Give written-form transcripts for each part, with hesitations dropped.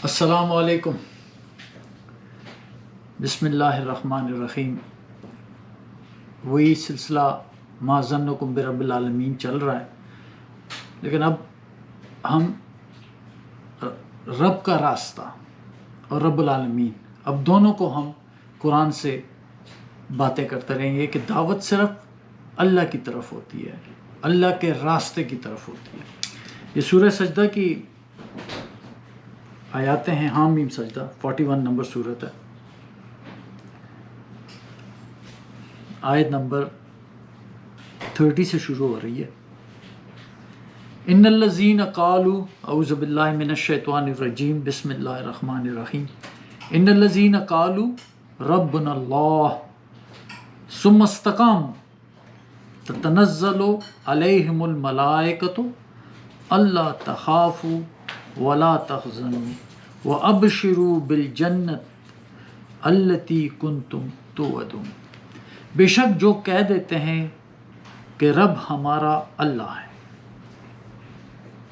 السلام علیکم، بسم اللہ الرحمن الرحیم۔ وہی سلسلہ ما ظنکم برب العالمین چل رہا ہے، لیکن اب ہم رب کا راستہ اور رب العالمین، اب دونوں کو ہم قرآن سے باتیں کرتے رہیں گے کہ دعوت صرف اللہ کی طرف ہوتی ہے، اللہ کے راستے کی طرف ہوتی ہے۔ یہ سورہ سجدہ کی آیاتیں ہیں، حامیم سجدہ 41 نمبر سورت ہے، آیت نمبر 30 سے شروع ہو رہی ہے۔ ان الذین قالوا، اعوذ باللہ من الشیطان الرجیم، بسم اللہ الرحمن الرحیم۔ ان الذین قالوا ربنا اللہ ثم استقاموا تتنزل علیہم الملائکۃ الا تخافوا ولا تحزنوا وابشروا بالجنۃ التی کنتم توعدون۔ بے شک جو کہہ دیتے ہیں کہ رب ہمارا اللہ ہے،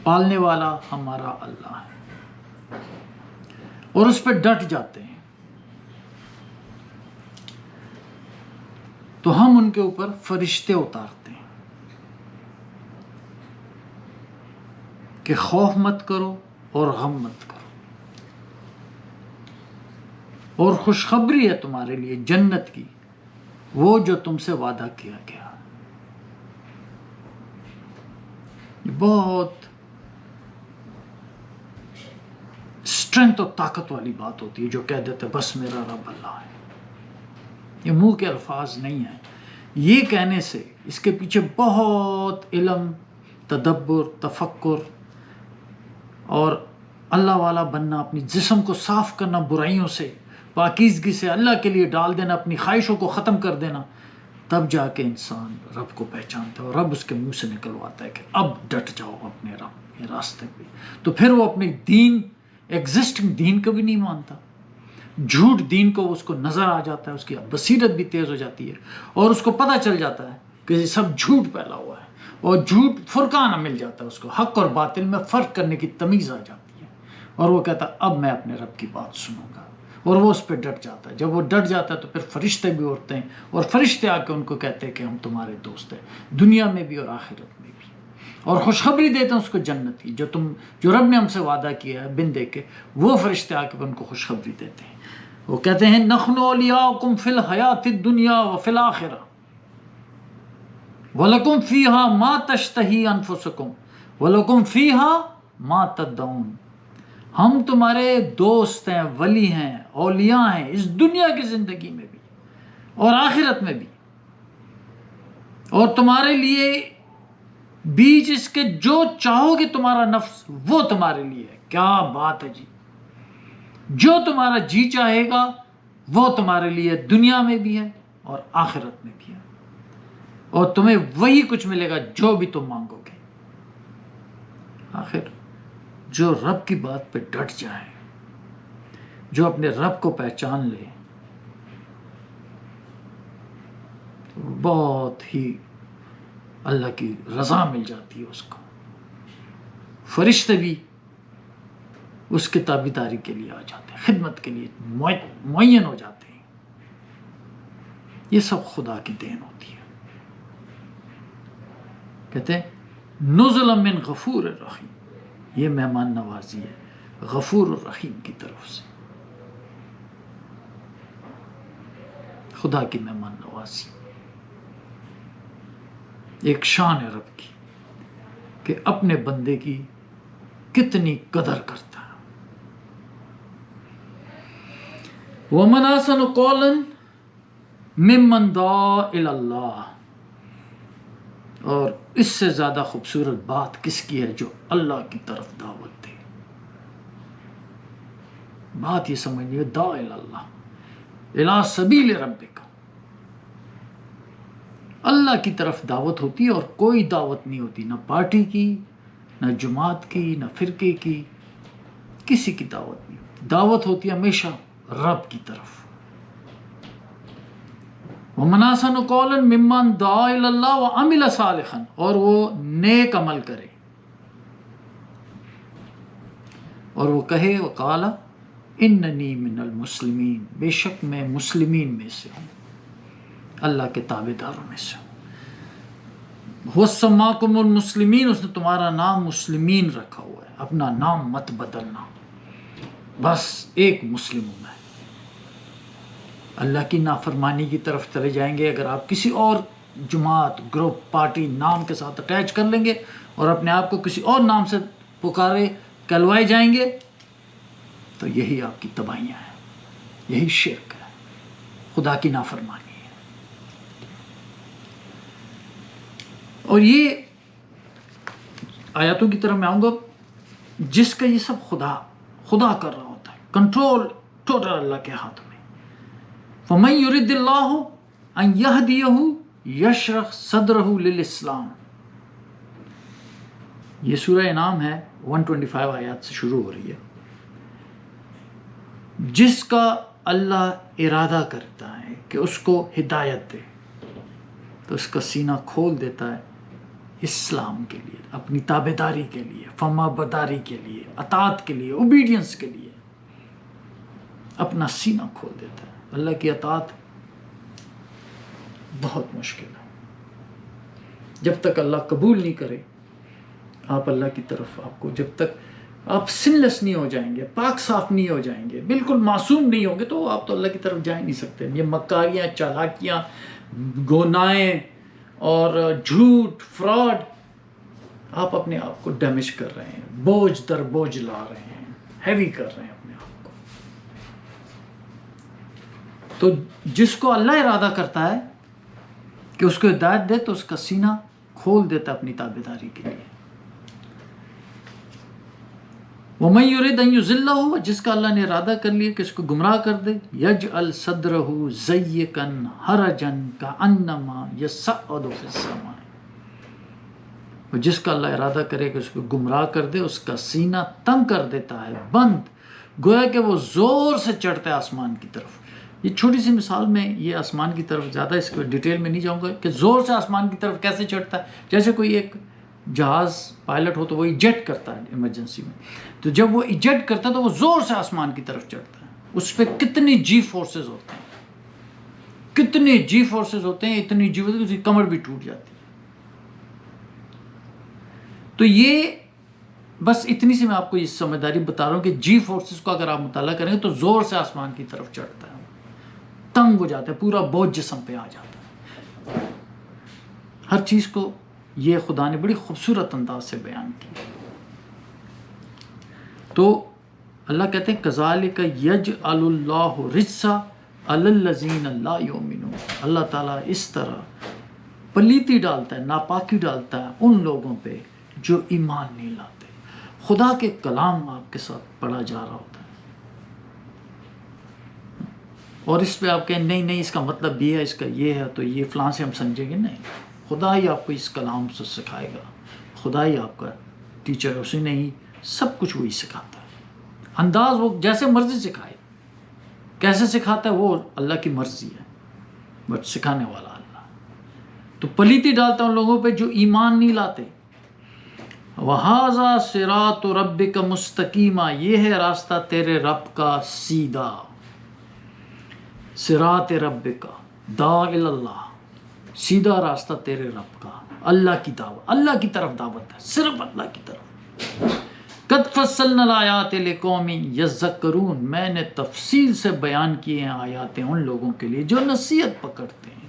پالنے والا ہمارا اللہ ہے، اور اس پہ ڈٹ جاتے ہیں، تو ہم ان کے اوپر فرشتے اتارتے ہیں کہ خوف مت کرو اور غم مت کرو، اور خوشخبری ہے تمہارے لیے جنت کی، وہ جو تم سے وعدہ کیا گیا۔ یہ بہت اسٹرینتھ اور طاقت والی بات ہوتی ہے جو کہہ دیتے بس میرا رب اللہ ہے۔ یہ منہ کے الفاظ نہیں ہیں، یہ کہنے سے اس کے پیچھے بہت علم، تدبر، تفکر اور اللہ والا بننا، اپنی جسم کو صاف کرنا برائیوں سے، پاکیزگی سے اللہ کے لیے ڈال دینا، اپنی خواہشوں کو ختم کر دینا، تب جا کے انسان رب کو پہچانتا ہے، اور رب اس کے منہ سے نکلواتا ہے کہ اب ڈٹ جاؤ اپنے رب کے راستے پہ۔ تو پھر وہ اپنے دین، ایگزسٹنگ دین کو بھی نہیں مانتا، جھوٹ دین کو اس کو نظر آ جاتا ہے، اس کی بصیرت بھی تیز ہو جاتی ہے، اور اس کو پتہ چل جاتا ہے کہ یہ سب جھوٹ پھیلا ہوا ہے، اور جھوٹ فرقان مل جاتا ہے، اس کو حق اور باطل میں فرق کرنے کی تمیز آ جاتی ہے، اور وہ کہتا ہے اب میں اپنے رب کی بات سنوں گا، اور وہ اس پہ ڈٹ جاتا ہے۔ جب وہ ڈٹ جاتا ہے تو پھر فرشتے بھی اٹھتے ہیں، اور فرشتے آ کے ان کو کہتے ہیں کہ ہم تمہارے دوست ہیں، دنیا میں بھی اور آخرت میں بھی، اور خوشخبری دیتے ہیں اس کو جنت کی، جو رب نے ہم سے وعدہ کیا ہے بن دے کے، وہ فرشتے آ کے ان کو خوشخبری دیتے ہیں۔ وہ کہتے ہیں نحن اولیاؤکم فی الحیات الدنیا وفی الآخرہ وَلَكُمْ فِيهَا مَا تَشْتَهِي أَنفُسُكُمْ وَلَكُمْ فِيهَا مَا تَدَّعُونَ۔ ہم تمہارے دوست ہیں، ولی ہیں، اولیاء ہیں، اس دنیا کی زندگی میں بھی اور آخرت میں بھی، اور تمہارے لیے بیچ اس کے جو چاہو گے تمہارا نفس وہ تمہارے لیے ہے۔ کیا بات ہے جی! جو تمہارا جی چاہے گا وہ تمہارے لیے دنیا میں بھی ہے اور آخرت میں بھی ہے، اور تمہیں وہی کچھ ملے گا جو بھی تم مانگو گے۔ آخر جو رب کی بات پہ ڈٹ جائے، جو اپنے رب کو پہچان لے، تو بہت ہی اللہ کی رضا مل جاتی ہے اس کو، فرشتے بھی اس کی تابعداری کے لیے آ جاتے ہیں، خدمت کے لیے معین ہو جاتے ہیں۔ یہ سب خدا کی دین ہوتی ہے۔ کہتے ہیں نزلا من غفور الرحیم، یہ مہمان نوازی ہے غفور الرحیم کی طرف سے، خدا کی مہمان نوازی ایک شان ہے رب کی کہ اپنے بندے کی کتنی قدر کرتا ہے۔ وَمَنْ أَحْسَنُ قَوْلًا مِمَّنْ دَعَا إِلَى اللَّهِ، اور اس سے زیادہ خوبصورت بات کس کی ہے جو اللہ کی طرف دعوت دے۔ بات یہ سمجھنی ہے، دعا إِلَى اللَّهِ إِلَى سَبِيلِ رَبِّكَ، اللہ کی طرف دعوت ہوتی ہے، اور کوئی دعوت نہیں ہوتی، نہ پارٹی کی، نہ جماعت کی، نہ فرقے کی، کسی کی دعوت نہیں ہوتی۔ دعوت ہوتی ہے ہمیشہ رب کی طرف۔ وَمَنْ أَحْسَنُ قَوْلًا مِمَّنْ دَعَا إِلَى اللَّهِ وَعَمِلَ صَالِحًا، اور وہ نیک عمل کرے، اور وہ کہے وقال اننی من المسلمین، بے شک میں مسلمین میں سے ہوں، اللہ کے تابع داروں میں سے ہوں۔ هو سماکم المسلمین، اس نے تمہارا نام مسلمین رکھا ہوا ہے، اپنا نام مت بدلنا، بس ایک مسلم ہوں میں۔ اللہ کی نافرمانی کی طرف چلے جائیں گے اگر آپ کسی اور جماعت، گروپ، پارٹی نام کے ساتھ اٹیچ کر لیں گے اور اپنے آپ کو کسی اور نام سے پکارے کہلوائے جائیں گے، تو یہی آپ کی تباہیاں ہیں، یہی شرک ہے، خدا کی نافرمانی ہے۔ اور یہ آیاتوں کی طرف میں آؤں گا، جس کا یہ سب خدا کر رہا ہوتا ہے، کنٹرول ٹوٹل اللہ کے ہاتھ میں۔ فَمَن يُرِدِ اللَّهُ أَن يَهْدِيَهُ يَشْرَحْ صَدْرَهُ لِلْإِسْلَامِ۔ یہ سورہ انعام ہے، 125 آیات سے شروع ہو رہی ہے۔ جس کا اللہ ارادہ کرتا ہے کہ اس کو ہدایت دے تو اس کا سینہ کھول دیتا ہے اسلام کے لیے، اپنی تابع داری کے لیے، فرما برداری کے لیے، اطاعت کے لیے، اوبیڈینس کے لیے اپنا سینہ کھول دیتا ہے۔ اللہ کی اطاعت بہت مشکل ہے، جب تک اللہ قبول نہیں کرے آپ اللہ کی طرف، آپ کو جب تک آپ سنلیس نہیں ہو جائیں گے، پاک صاف نہیں ہو جائیں گے، بالکل معصوم نہیں ہوں گے، تو آپ تو اللہ کی طرف جا ہی نہیں سکتے۔ یہ مکاریاں، چالاکیاں، گونائیں اور جھوٹ، فراڈ، آپ اپنے آپ کو ڈیمیج کر رہے ہیں، بوجھ در بوجھ لا رہے ہیں، ہیوی کر رہے ہیں اپنے آپ کو۔ تو جس کو اللہ ارادہ کرتا ہے کہ اس کو ہدایت دے تو اس کا سینہ کھول دیتا ہے اپنی تابع داری کے لیے۔ وَمَن يُرِدْ أَن يُضِلَّهُ، جس کا اللہ نے ارادہ کر لیا کہ اس کو گمراہ کر دے، يَجْعَلْ صَدْرَهُ ضَيِّقًا حَرَجًا كَأَنَّمَا يَصَّعَّدُ فِي السَّمَاءِ، اور جس کا اللہ ارادہ کرے کہ اس کو گمراہ کر دے، اس کا سینہ تنگ کر دیتا ہے، بند، گویا کہ وہ زور سے چڑھتا ہے آسمان کی طرف۔ یہ چھوٹی سی مثال میں یہ آسمان کی طرف زیادہ اس کو ڈیٹیل میں نہیں جاؤں گا کہ زور سے آسمان کی طرف کیسے چڑھتا ہے۔ جیسے کوئی ایک جہاز پائلٹ ہو تو وہ ایجیٹ کرتا ہے ایمرجنسی میں، تو جب وہ ایجیٹ کرتا ہے تو وہ زور سے آسمان کی طرف چڑھتا ہے، اس پہ کتنی جی فورسز ہوتے ہیں، کتنے جی فورسز ہوتے ہیں، اتنی جی فورسز، اس کی کمر بھی ٹوٹ جاتی ہے۔ تو یہ بس اتنی سی میں آپ کو یہ سمجھداری بتا رہا ہوں کہ جی فورسز کو اگر آپ مطالعہ کریں گے تو زور سے آسمان کی طرف چڑھتا ہے، تنگ ہو جاتا ہے، پورا بوجھ جسم پہ آ جاتا ہے۔ ہر چیز کو یہ خدا نے بڑی خوبصورت انداز سے بیان کیا۔ تو اللہ کہتے ہیں کذالک یجعل اللہ الرجس علی الذین لا یؤمنون، اللہ تعالیٰ اس طرح پلیتی ڈالتا ہے، ناپاکی ڈالتا ہے ان لوگوں پہ جو ایمان نہیں لاتے۔ خدا کے کلام آپ کے ساتھ پڑھا جا رہا ہوتا ہے اور اس پہ آپ کہیں نہیں اس کا مطلب یہ ہے، اس کا یہ ہے، تو یہ فلاں سے ہم سمجھیں گے، نہیں، خدا ہی آپ کو اس کلام سے سکھائے گا، خدا ہی آپ کا ٹیچر ہے، اسی نے ہی سب کچھ وہی سکھاتا ہے۔ انداز وہ جیسے مرضی سکھائے، کیسے سکھاتا ہے وہ اللہ کی مرضی ہے، بٹ سکھانے والا اللہ۔ تو پلیتی ڈالتا ان لوگوں پہ جو ایمان نہیں لاتے۔ وَهَذَا صِرَاطُ رَبِّكَ مُسْتَقِيمًا، یہ ہے راستہ تیرے رب کا سیدھا۔ صراط ربک، دا اللہ، سیدھا راستہ تیرے رب کا، اللہ کی دعوت، اللہ کی طرف دعوت ہے، صرف اللہ کی طرف۔ قد فصلنا الآیات لقوم یذکرون، میں نے تفصیل سے بیان کیے ہیں آیاتیں ان لوگوں کے لیے جو نصیحت پکڑتے ہیں،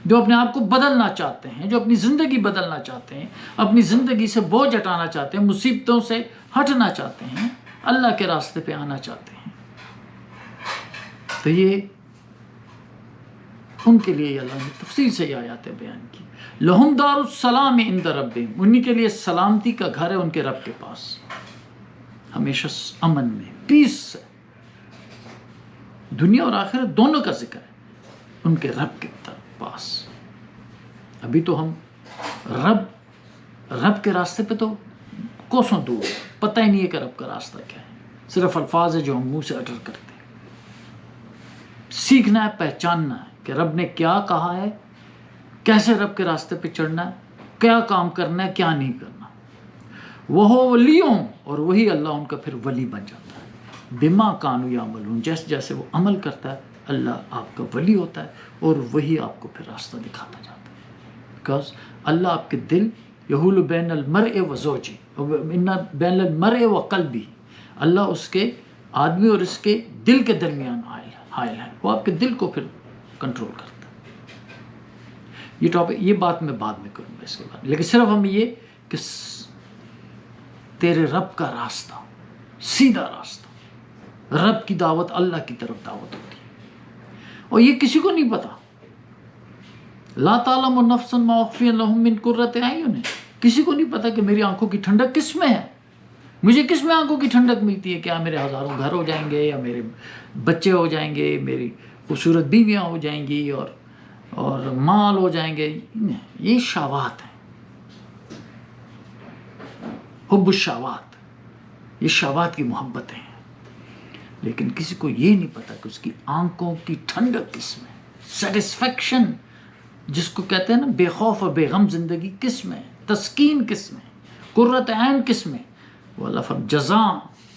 جو اپنے آپ کو بدلنا چاہتے ہیں، جو اپنی زندگی بدلنا چاہتے ہیں، اپنی زندگی سے بوجھ ہٹانا چاہتے ہیں، مصیبتوں سے ہٹنا چاہتے ہیں، اللہ کے راستے پہ آنا چاہتے ہیں۔ تو یہ ان کے لیے اللہ نے تفصیل سے یہ آیاتیں بیان کی۔ لہم دار السلام عند ربہم، انہی کے لیے سلامتی کا گھر ہے ان کے رب کے پاس، ہمیشہ امن میں، پیس سے، دنیا اور آخرت دونوں کا ذکر ہے ان کے رب کے پاس۔ ابھی تو ہم رب کے راستے پہ تو کوسوں دور، پتہ ہی نہیں ہے کہ رب کا راستہ کیا ہے، صرف الفاظ ہے جو ہم منہ سے اٹر کرتے ہیں۔ سیکھنا ہے، پہچاننا ہے کہ رب نے کیا کہا ہے، کیسے رب کے راستے پہ چڑھنا ہے، کیا کام کرنا ہے، کیا نہیں کرنا۔ وہ ولیوں، اور وہی اللہ ان کا پھر ولی بن جاتا ہے، بما کانوا یعملون، جیسے جیسے وہ عمل کرتا ہے اللہ آپ کا ولی ہوتا ہے، اور وہی آپ کو پھر راستہ دکھاتا جاتا ہے، بیکاز اللہ آپ کے دل یحول بین المرء و زوجی بین المرء و قلبی، اللہ اس کے آدمی اور اس کے دل کے درمیان حائل ہے، وہ آپ کے دل کو پھر کنٹرول کرتا ہے۔ یہ ٹاپک، یہ بات میں بعد میں کروں گا اس کے بعد، لیکن صرف ہم یہ کہ تیرے رب کا راستہ سیدھا راستہ، رب کی دعوت اللہ کی طرف دعوت ہوتی ہے، اور یہ کسی کو نہیں پتا۔ لا تعلم نفس ما اخفی لهم من قرۃ اعین، کسی کو نہیں پتا کہ میری آنکھوں کی ٹھنڈک کس میں ہے، مجھے کس میں آنکھوں کی ٹھنڈک ملتی ہے، کیا میرے ہزاروں گھر ہو جائیں گے، یا میرے بچے ہو جائیں گے، میری خوبصورت بیویاں ہو جائیں گی، اور مال ہو جائیں گے، یہ شہوات ہیں، حب الشہوات، یہ شہوات کی محبتیں ہیں، لیکن کسی کو یہ نہیں پتا کہ اس کی آنکھوں کی ٹھنڈک کس میں، سیٹسفیکشن جس کو کہتے ہیں نا، بے خوف اور بے غم زندگی کس میں، تسکین کس میں، قرۃ عین کس میں، وہ اللہ فرماتا ہے جزاء،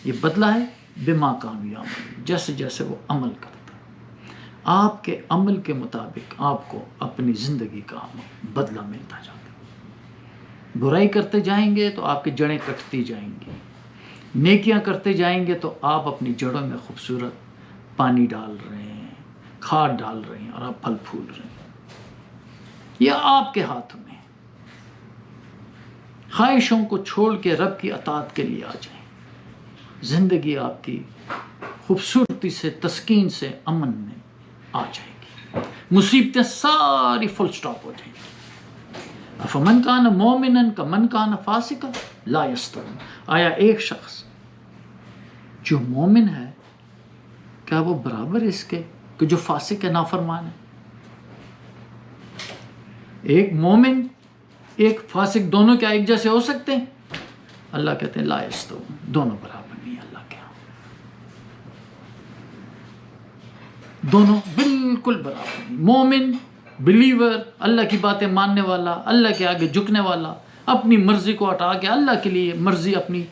یہ بدلہ ہے بما کانوا یعملون، جیسے جیسے وہ عمل کرتا ہے، آپ کے عمل کے مطابق آپ کو اپنی زندگی کا بدلہ ملتا جاتا ہے۔ برائی کرتے جائیں گے تو آپ کی جڑیں کٹتی جائیں گی، نیکیاں کرتے جائیں گے تو آپ اپنی جڑوں میں خوبصورت پانی ڈال رہے ہیں، کھاد ڈال رہے ہیں، اور آپ پھل پھول رہے ہیں، یہ آپ کے ہاتھ میں۔ خواہشوں کو چھوڑ کے رب کی اطاعت کے لیے آ جائیں، زندگی آپ کی خوبصورتی سے، تسکین سے، امن میں آ جائے گی، مصیبتیں ساری فل سٹاپ ہو جائیں گی۔ فمن کان مومنا کمن کان فاسقا لا یستوون، آیا ایک شخص جو مومن ہے کیا وہ برابر اس کے کہ جو فاسق ہے، نافرمان ہے؟ ایک مومن ایک فاسق دونوں کیا ایک جیسے ہو سکتے ہیں؟ اللہ کہتے ہیں لا یستوون، دونوں برابر نہیں اللہ کے ہاں، دونوں بالکل برابر نہیں۔ مومن، بلیور، اللہ کی باتیں ماننے والا، اللہ کے آگے جھکنے والا، اپنی مرضی کو ہٹا کے اللہ کے لیے مرضی اپنی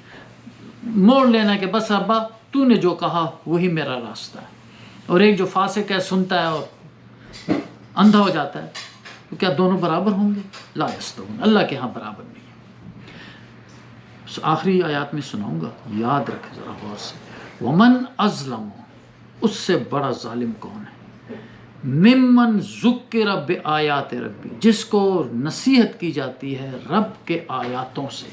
موڑ لینا کہ بس ابا تو نے جو کہا وہی میرا راستہ ہے، اور ایک جو فاسق ہے، سنتا ہے اور اندھا ہو جاتا ہے، تو کیا دونوں برابر ہوں گے؟ لا یستوون، اللہ کے ہاں برابر نہیں ہے۔ آخری آیات میں سناؤں گا، یاد رکھیں ذرا غور سے، ومن اظلم، اس سے بڑا ظالم کون ہے، ممن ذکر بآیات ربی، جس کو نصیحت کی جاتی ہے رب کے آیاتوں سے،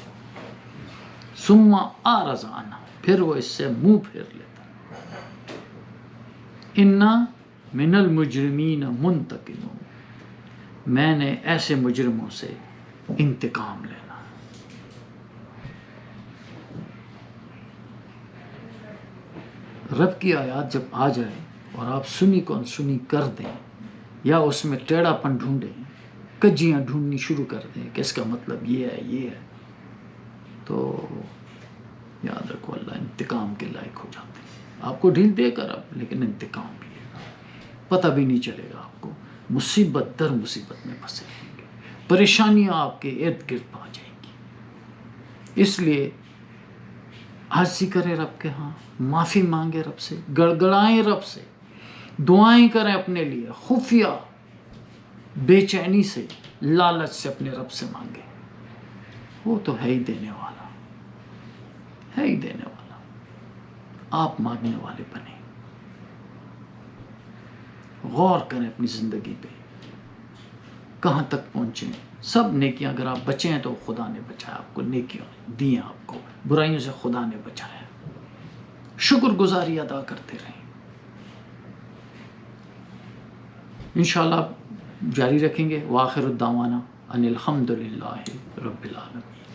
ثم اعرض عنہ، پھر وہ اس سے منہ پھیر لیتا ہے، انا من المجرمین منتقمون، میں نے ایسے مجرموں سے انتقام لینا۔ رب کی آیات جب آ جائے اور آپ سنی کو انسنی کر دیں، یا اس میں ٹیڑھا پن ڈھونڈیں، کجیاں ڈھونڈنی شروع کر دیں کہ اس کا مطلب یہ ہے یہ ہے، تو یاد رکھو اللہ انتقام کے لائق ہو جاتے ہیں، آپ کو ڈھیل دے کر اب، لیکن انتقام بھی لے گا، پتہ بھی نہیں چلے گا آپ کو، مصیبت در مصیبت میں پھنسے رہیں گے، پریشانیاں آپ کے ارد گرد آ جائیں گی۔ اس لیے عاجزی کرے رب کے ہاں، معافی مانگے رب سے، گڑگڑائیں رب سے، دعائیں کریں اپنے لیے، خفیہ بے چینی سے، لالچ سے اپنے رب سے مانگے، وہ تو ہے ہی دینے والا، ہے ہی دینے والا، آپ مانگنے والے بنیں۔ غور کریں اپنی زندگی پہ، کہاں تک پہنچیں، سب نیکیاں اگر آپ بچے ہیں تو خدا نے بچایا آپ کو، نیکیاں دی ہیں آپ کو، برائیوں سے خدا نے بچایا، شکر گزاری ادا کرتے رہیں، انشاءاللہ جاری رکھیں گے۔ وآخر الدعوانا ان الحمد للہ رب العالمین۔